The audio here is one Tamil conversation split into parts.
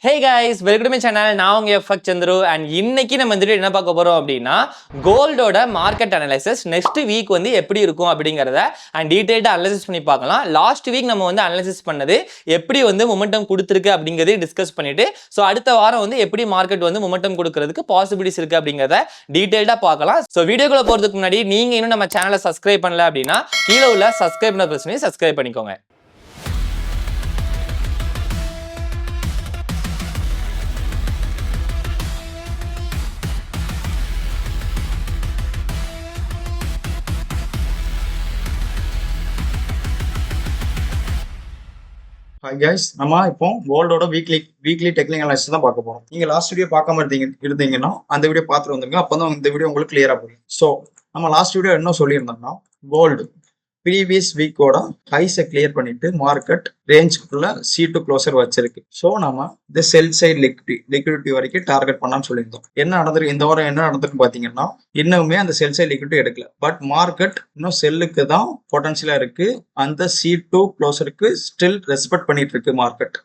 Hey guys, welcome to my channel. நான் உங்க எஃப்எக் சந்துரு. அண்ட் இன்னைக்கு நம்ம இந்த என்ன பார்க்க போறோம் அப்படின்னா, கோல்டோட மார்க்கெட் அனலைசிஸ் நெக்ஸ்ட் வீக் வந்து எப்படி இருக்கும் அப்படிங்கிறத அண்ட் டீடைல்டாக அனலைசிஸ் பண்ணி பார்க்கலாம். லாஸ்ட் வீக் நம்ம வந்து அனலைசிஸ் பண்ணது எப்படி வந்து மொமெண்டம் கொடுத்துருக்கு அப்படிங்கிறதையும் டிஸ்கஸ் பண்ணிட்டு, ஸோ அடுத்த வாரம் வந்து எப்படி மார்க்கெட் வந்து மொமெண்டம் கொடுக்கறதுக்கு பாசிபிலிட்டிஸ் இருக்கு அப்படிங்கிறத டீடைல்டாக பார்க்கலாம். ஸோ வீடியோக்குள்ள போகிறதுக்கு முன்னாடி நீங்க இன்னும் நம்ம சேனலை சப்ஸ்கிரைப் பண்ணல அப்படின்னா கீழே உள்ள சப்ஸ்கிரைப் பண்ண பிரச்சனையை சப்ஸ்கிரைப் பண்ணிக்கோங்க. ஹாய் கைஸ், நம்ம இப்போ கோல்டோட வீக்லி டெக்னிக்கல் அனாலிசிஸ் தான் பார்க்க போறோம். நீங்க லாஸ்ட் வீடியோ பார்க்காம இருந்தீங்கன்னா அந்த வீடியோ பார்த்துட்டு வந்துருங்க. அப்பதான் இந்த வீடியோ உங்களுக்கு கிளியரா போகும். ஸோ நம்ம லாஸ்ட் வீடியோ என்ன சொல்லியிருந்தோம்னா, கோல்டு ப்ரீவியஸ் வீக்கோட ஹைஸை கிளியர் பண்ணிட்டு மார்க்கெட் ரேஞ்சுக்குள்ள C2 க்ளோசர் வச்சிருக்கு. ஸோ நம்ம இந்த செல் சைட் லிக்விடிட்டி வரைக்கும் டார்கெட் பண்ணான்னு சொல்லியிருந்தோம். என்ன நடந்திருக்கு இந்த வாரம், என்ன நடந்திருக்கு பாத்தீங்கன்னா, இன்னுமே அந்த செல் சைட் லிக்விடிட்டி எடுக்கல. பட் மார்க்கெட் இன்னும் செல்லுக்கு தான் பொட்டன்ஷியலா இருக்கு. அந்த C2 க்ளோசருக்கு ஸ்டில் ரெஸ்பெக்ட் பண்ணிட்டு இருக்கு மார்க்கெட்.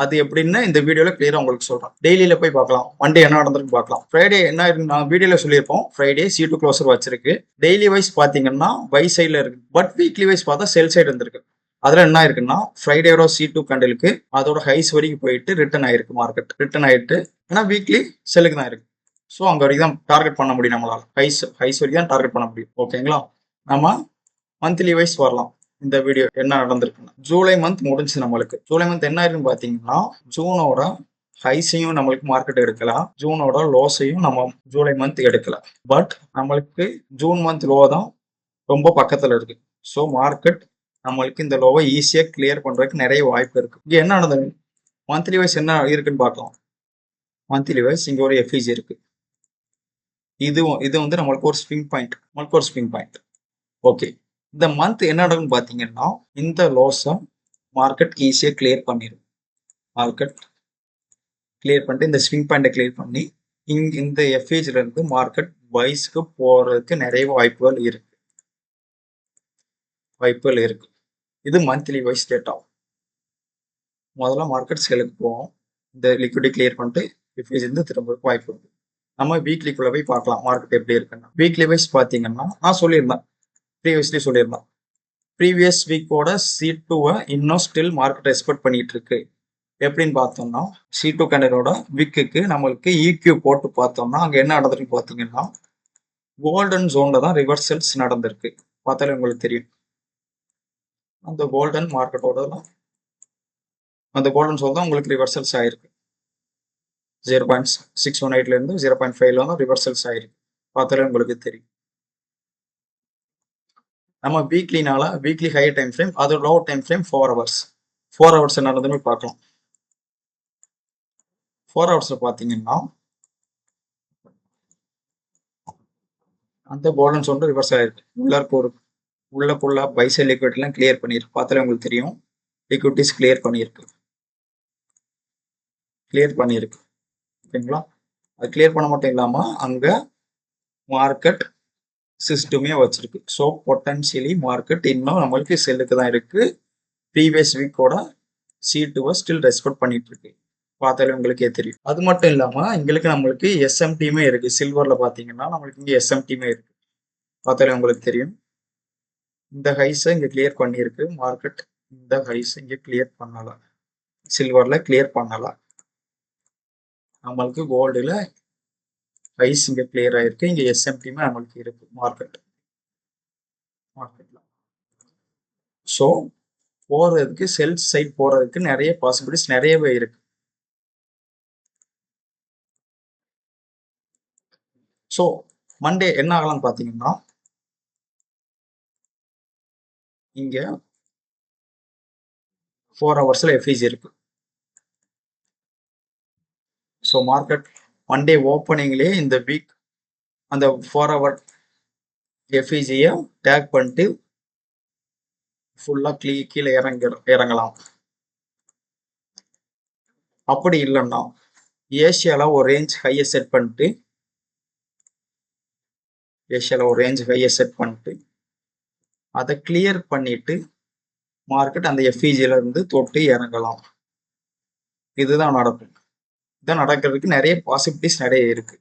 அது எப்படின்னு இந்த வீடியோல கிளியரா உங்களுக்கு சொல்றேன். டெய்லியில போய் பார்க்கலாம், மண்டே என்ன நடந்திருக்கு பார்க்கலாம். ஃப்ரைடே என்ன நான் வீடியோல சொல்லியிருப்போம், ஃப்ரைடே C2 க்ளோசர் வச்சிருக்கு. டெய்லி வைஸ் பாத்தீங்கன்னா பை சைட்ல இருக்கு. பட் வீக்லி வைஸ் பார்த்தா செல் சைடு இருந்திருக்கு. அதுல என்ன இருக்குன்னா, ஃப்ரைடேயோட C2 கண்டலுக்கு அதோட ஹைஸ் வரைக்கும் போயிட்டு ரிட்டர்ன் ஆயிருக்கு. மார்க்கெட் ரிட்டர்ன் ஆயிட்டு, ஏன்னா வீக்லி செல்லுக்கு தான் இருக்கு. ஸோ அங்க வரைக்கும் தான் டார்கெட் பண்ண முடியும் நம்மளால. ஹைஸ் வரைக்கும் தான் டார்கெட் பண்ண முடியும். ஓகேங்களா? நம்ம மந்த்லி வைஸ் வரலாம். இந்த வீடியோ என்ன நடந்திருக்குன்னா, ஜூலை மந்த் முடிஞ்சு நம்மளுக்கு. ஜூலை மந்த் என்ன இருக்குன்னு பாத்தீங்கன்னா, ஜூனோட ஹைஸையும் நம்மளுக்கு மார்க்கெட் எடுக்கலாம், ஜூனோட லோஸையும் நம்ம ஜூலை மந்த் எடுக்கலாம். பட் நம்மளுக்கு ஜூன் மந்த் லோ தான் ரொம்ப பக்கத்துல இருக்கு. ஸோ மார்க்கெட் நம்மளுக்கு இந்த லோவை ஈஸியா கிளியர் பண்றதுக்கு நிறைய வாய்ப்பு இருக்கு. இங்க என்ன நடந்தது, மந்த்லி வைஸ் என்ன இருக்குன்னு பார்க்கலாம். மந்த்லி வைஸ் இங்க ஒரு FEG இருக்கு. இது வந்து நம்மளுக்கு ஒரு ஸ்விங் பாயிண்ட். ஓகே, இந்த மந்த் என்ன நடக்குன்னு பாத்தீங்கன்னா, இந்த லோஸை மார்க்கெட் ஈஸியா கிளியர் பண்ணிடும். மார்க்கெட் கிளியர் பண்ணிட்டு இந்த ஸ்விங் பாயிண்டை கிளியர் பண்ணி இந்த FEGல இருந்து மார்க்கெட் பைஸ்க்கு போறதுக்கு நிறைய வாய்ப்புகள் இருக்கு. இது மந்த்லி வைஸ் டேட்டா. முதல்ல மார்க்கெட் சேலுக்கு போவோம். இந்த லிக்விடிட்டி கிளியர் பண்ணிட்டு FEG இருந்து திரும்ப வாய்ப்பு இருக்கு. நம்ம வீக்லிக்குள்ள போய் பார்க்கலாம் மார்க்கெட் எப்படி இருக்குன்னா. வீக்லி வைஸ் பாத்தீங்கன்னா, நான் சொல்லியிருந்தேன், ப்ரீவியஸ் வீக்கோட C2-வை இன்னும் ஸ்டில் மார்க்கெட் எக்ஸ்பெக்ட் பண்ணிட்டு இருக்கு. எப்படின்னு பார்த்தோம்னா, C2 கேண்டலோட விக்குக்கு நம்மளுக்கு EQ போட்டு பார்த்தோம்னா, அங்க என்ன நடந்திருக்கு பாத்தீங்கன்னா, கோல்டன் ஜோன்ல தான் ரிவர்சல்ஸ் நடந்திருக்கு. பார்த்தாலே உங்களுக்கு தெரியும். அந்த கோல்டன் மார்க்கெட்டோட அந்த கோல்டன் ஜோன் தான் உங்களுக்கு ரிவர்சல்ஸ் ஆயிருக்கு. 0.618ல இருந்து 0.5ல வந்து ரிவர்சல்ஸ் ஆயிருக்கு. பார்த்தாலே உங்களுக்கு தெரியும். நம்ம வீக்லி ஹை டைம் ஃப்ரேம், அது லோ டைம் ஃப்ரேம் 4 ஹவர்ஸ் என்ன நடந்துன்னு பார்க்கலாம். 4 ஹவர்ஸ்ல பாத்தீங்கன்னா, அந்த கோல்டன் ஜோன் ரிவர்ஸ் ஆயிருக்கு. உள்ளக்குள்ள பைசல் லிக்விடிட்டி எல்லாம் கிளியர் பண்ணிருக்கு. பார்த்தாலே உங்களுக்கு தெரியும், லிக்விடிட்டிஸ் கிளியர் பண்ணிருக்கு. ஓகேங்களா? அது கிளியர் பண்ண மட்டும் இல்லாம அங்க மார்க்கெட் சிஸ்டமே வச்சிருக்கு. ஸோ பொட்டன்ஷியலி மார்க்கெட் இன்னும் நம்மளுக்கு செல்லுக்கு தான் இருக்கு. ப்ரீவியஸ் வீக்கோட C2-வை ஸ்டில் ரெஸ்பெக்ட் பண்ணிட்டு இருக்கு. பார்த்தாலே உங்களுக்கே தெரியும். அது மட்டும் இல்லாம நம்மளுக்கு SMT-மே இருக்கு. சில்வர்ல பாத்தீங்கன்னா நம்மளுக்கு இங்க SMT-மே இருக்கு. பார்த்தாலே உங்களுக்கு தெரியும். இந்த ஹைஸை இங்க கிளியர் பண்ணியிருக்கு மார்க்கெட். இந்த ஹைஸ் இங்க கிளியர் பண்ணல, சில்வர்ல கிளியர் பண்ணல. நம்மளுக்கு கோல்டுல ஹைஸ் இங்க கிளியர் ஆயிருக்கு. இங்க SMT-மே நம்மளுக்கு இருக்கு மார்க்கெட்ல. ஸோ போறதுக்கு செல் சைட் போறதுக்கு நிறைய பாசிபிலிட்டிஸ் நிறையவே இருக்கு. ஸோ மண்டே என்ன ஆகலாம்னு பாத்தீங்கன்னா, இங்க 4 ஹவர்ஸ்ல FEG இருக்கு. ஸோ மார்க்கெட் மண்டே ஓப்பனிங்லேயே இந்த வீக் அந்த 4 ஹவர் FEG-யை டேக் பண்ணிட்டு ஃபுல்லா கீழே இறங்கலாம். அப்படி இல்லைன்னா ஏசியால ஒரு ரேஞ்ச் ஹையை செட் பண்ணிட்டு அதை கிளியர் பண்ணிட்டு மார்க்கெட் அந்த FEG-ல இருந்து தொட்டு இறங்கலாம். இதுதான் நடக்கும். இதான் நடக்கிறதுக்கு நிறைய பாசிபிலிட்டிஸ் நிறைய இருக்கு.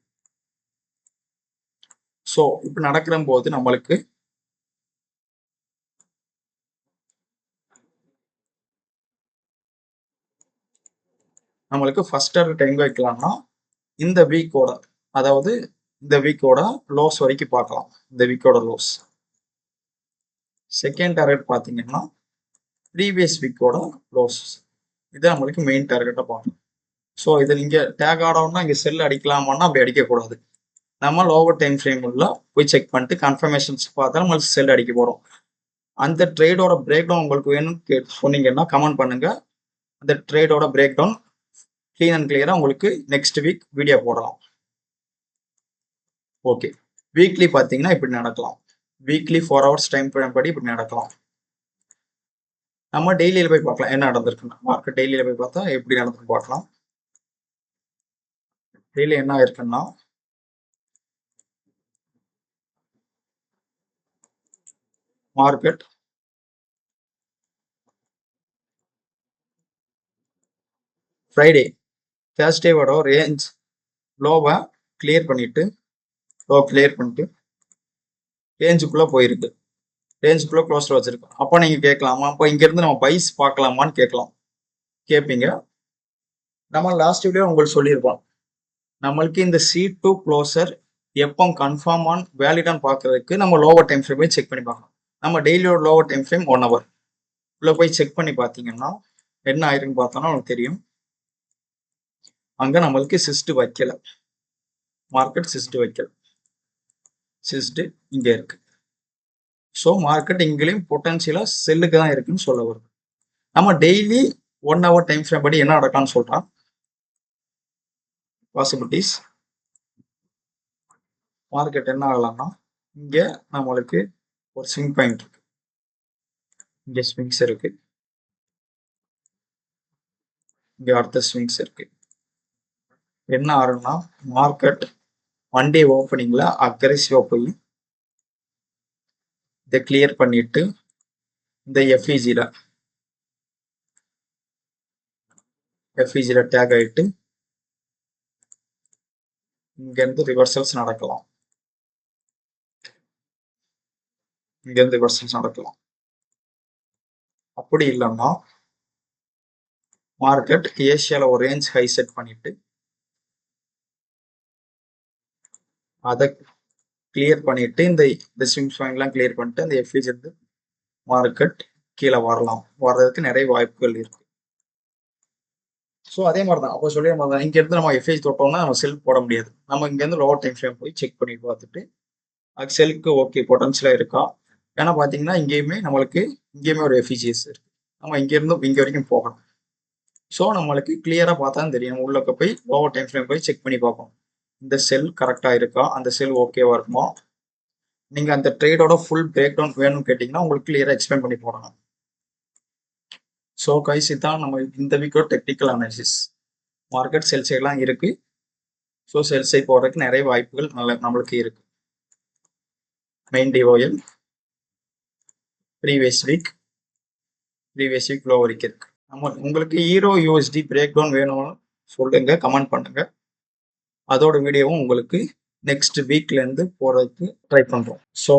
ஸோ இப்போ நடக்கிற போது நம்மளுக்கு ஃபர்ஸ்ட் டார்கெட் எங்க வைக்கலாம்னா இந்த வீக்கோட, அதாவது இந்த வீக்கோட லோஸ் வரைக்கும் பார்க்கலாம். இந்த வீக்கோட லோஸ். செகண்ட் டார்கெட் பார்த்தீங்கன்னா ப்ரீவியஸ் வீக்கோட லோஸ். இது நம்மளுக்கு மெயின் டார்கெட்டை பார்க்கணும். ஸோ இது நீங்கள் டேக் ஆடவுன்னா இங்கே செல் அடிக்கலாமான்னா அப்படி அடிக்கக்கூடாது. நம்ம லோவர் டைம் ஃப்ரேமில் போய் செக் பண்ணிட்டு கன்ஃபர்மேஷன்ஸ் பார்த்தா நம்மளுக்கு செல் அடிக்க போகிறோம். அந்த ட்ரேடோட பிரேக் டவுன் உங்களுக்கு வேணும்னு சொன்னீங்கன்னா கமெண்ட் பண்ணுங்க. அந்த ட்ரேடோட பிரேக் டவுன் க்ளீன் அண்ட் கிளியராக உங்களுக்கு நெக்ஸ்ட் வீக் வீடியோ போடலாம். ஓகே, வீக்லி பார்த்தீங்கன்னா இப்படி நடக்கலாம். வீக்லி 4 hours டைம் ஃப்ரேம் படி இப்படி நடக்கலாம். நம்ம டெய்லியில் போய் பார்க்கலாம் என்ன நடந்திருக்குன்னா. மார்க்கெட் டெய்லியில் போய் பார்த்தா எப்படி நடந்துன்னு பார்க்கலாம். டெய்லி என்ன இருக்குன்னா மார்க்கெட் ஃப்ரைடே தேர்ஸ்டேவோட ரேஞ்ச் லோவை கிளியர் பண்ணிட்டு ரேஞ்சுக்குள்ளே போயிருக்கு. ரேஞ்சுக்குள்ளே க்ளோஸில் வச்சிருக்கு. அப்போ நீங்கள் கேட்கலாமா, அப்போ இங்கேருந்து நம்ம பைஸ் பார்க்கலாமான்னு கேட்பீங்க. நம்ம லாஸ்ட் வீடியோ உங்களுக்கு சொல்லியிருப்போம், நம்மளுக்கு இந்த C2 க்ளோசர் எப்போ கன்ஃபார்ம் ஆன் வேலிடான்னு பார்க்கறதுக்கு நம்ம லோவர் டைம் ஃப்ரேம் போய் செக் பண்ணி பார்க்கலாம். நம்ம டெய்லியோட லோவர் டைம் ஃப்ரேம் 1 hour உள்ள போய் செக் பண்ணி பார்த்தீங்கன்னா என்ன ஆயிருக்குன்னு பார்த்தோன்னா உங்களுக்கு தெரியும். அங்கே நம்மளுக்கு சிஸ்ட் வைக்கல, மார்க்கெட் சிஸ்ட் வைக்கல, சிஸ்ட் இங்கே இருக்கு. ஸோ மார்க்கெட் இங்கேயும் பொட்டன்ஷியலாக செல்லுக்கு தான் இருக்குன்னு சொல்ல வருது. நம்ம டெய்லி 1 hour டைம் ஃப்ரேம் படி என்ன நடக்கான்னு சொல்கிறான். பாசிபிலிட்டிஸ் மார்க்கெட் என்ன ஆகலாம்னா இங்கே நம்மளுக்கு ஒரு ஸ்விங் பாயிண்ட் இருக்கு, இங்கே ஸ்விங்ஸ் இருக்கு, இங்கே அடுத்த ஸ்விங்ஸ் இருக்கு. என்ன ஆகும்னா மார்க்கெட் ஒன் டே ஓப்பனிங்ல அக்ரெசிவா போய் இதை கிளியர் பண்ணிட்டு இந்த எஃப்இஜில டேக் ஆயிட்டு இங்கேருந்து ரிவர்சல்ஸ் நடக்கலாம். அப்படி இல்லைன்னா மார்க்கெட் ஏசியால ஒரு ரேஞ்ச் ஹை செட் பண்ணிட்டு அதை கிளியர் பண்ணிட்டு இந்த ஸ்விங் பாயிண்ட்லாம் கிளியர் பண்ணிட்டு அந்த எஃப்இஜி இருந்து மார்க்கெட் கீழே வர்றதுக்கு நிறைய வாய்ப்புகள் இருக்கு. ஸோ அதே மாதிரி தான் அப்போ சொல்லிய மாதிரி தான் இங்கேருந்து நம்ம எஃப்ஐஜி தொட்டோம்னா நம்ம செல் போட முடியாது. நம்ம இங்கேருந்து லோவர் டைம் ஃப்ரேம் போய் செக் பண்ணி பார்த்துட்டு அது செல்க்கு ஓகே பொட்டன்ஷியலாக இருக்கா. ஏன்னா பார்த்தீங்கன்னா இங்கேயுமே ஒரு எஃபிஜிஎஸ் இருக்கு. நம்ம இங்கேருந்து இங்கே வரைக்கும் போகணும். ஸோ நம்மளுக்கு கிளியராக பார்த்தா தெரியும். நம்ம உள்ளக்க போய் லோவர் டைம் ஃப்ரேம் போய் செக் பண்ணி பார்ப்போம். இந்த செல் கரெக்டாக இருக்கா, அந்த செல் ஓகேவா இருக்குமா. நீங்கள் அந்த ட்ரேடோட ஃபுல் பிரேக் டவுன் வேணும்னு கேட்டிங்கன்னா உங்களுக்கு கிளியராக எக்ஸ்பிளைன் பண்ணி போடணும். ஸோ கைஸ் இதான் நம்ம இந்த வீக்கோட டெக்னிக்கல் அனாலிசிஸ். மார்க்கெட் செல் சைட்லாம் இருக்கு. ஸோ செல் சைட் போடுறதுக்கு நிறைய வாய்ப்புகள் நம்மளுக்கு இருக்கு. Main TOL previous week low வரைக்கும் இருக்கு. உங்களுக்கு ஈரோ யூஎஸ்டி பிரேக் டவுன் வேணும்னு சொல்லுங்க, கமெண்ட் பண்ணுங்க. அதோட வீடியோவும் உங்களுக்கு நெக்ஸ்ட் வீக்லேருந்து போகிறதுக்கு ட்ரை பண்ணுறோம். So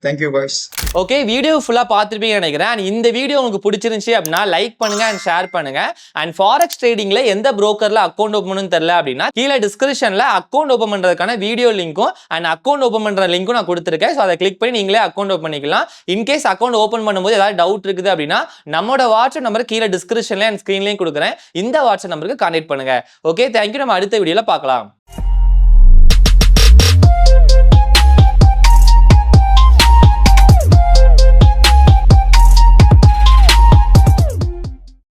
thank you guys. Okay, video ஃபுல்லாக பார்த்துருப்பீங்கன்னு நினைக்கிறேன். அண்ட் இந்த வீடியோ உங்களுக்கு பிடிச்சிருந்துச்சி அப்படின்னா லைக் பண்ணுங்க அண்ட் ஷேர் பண்ணுங்க. அண்ட் ஃபாரெக்ஸ் ட்ரேடிங்ல எந்த ப்ரோக்கர்ல அக்கௌண்ட் ஓப்பன் பண்ணணும்னு தெரியல அப்படின்னா கீழே டிஸ்கிரிப்ஷன்ல அக்கௌண்ட் ஓப்பன் பண்றதுக்கான வீடியோ லிங்க்கும் அண்ட் அக்கௌண்ட் ஓப்பன் பண்ற லிங்க்கும் நான் கொடுத்துருக்கேன். ஸோ அதை கிளிக் பண்ணி நீங்களே அக்கௌண்ட் ஓப்பன் பண்ணிக்கலாம். இன்கேஸ் அக்கௌண்ட் ஓப்பன் பண்ணும்போது ஏதாவது டவுட் இருக்குது அப்படின்னா நம்மளோட வாட்ஸ்அப் நம்பர் கீழே டிஸ்கிரிப்ஷன்ல அண்ட் ஸ்க்ரீன்லையும் கொடுக்குறேன். இந்த வாட்ஸ்அப் நம்பருக்கு கான்டெக்ட் பண்ணுங்க. Okay, thank you. நம்ம அடுத்த வீடியோல பார்க்கலாம்.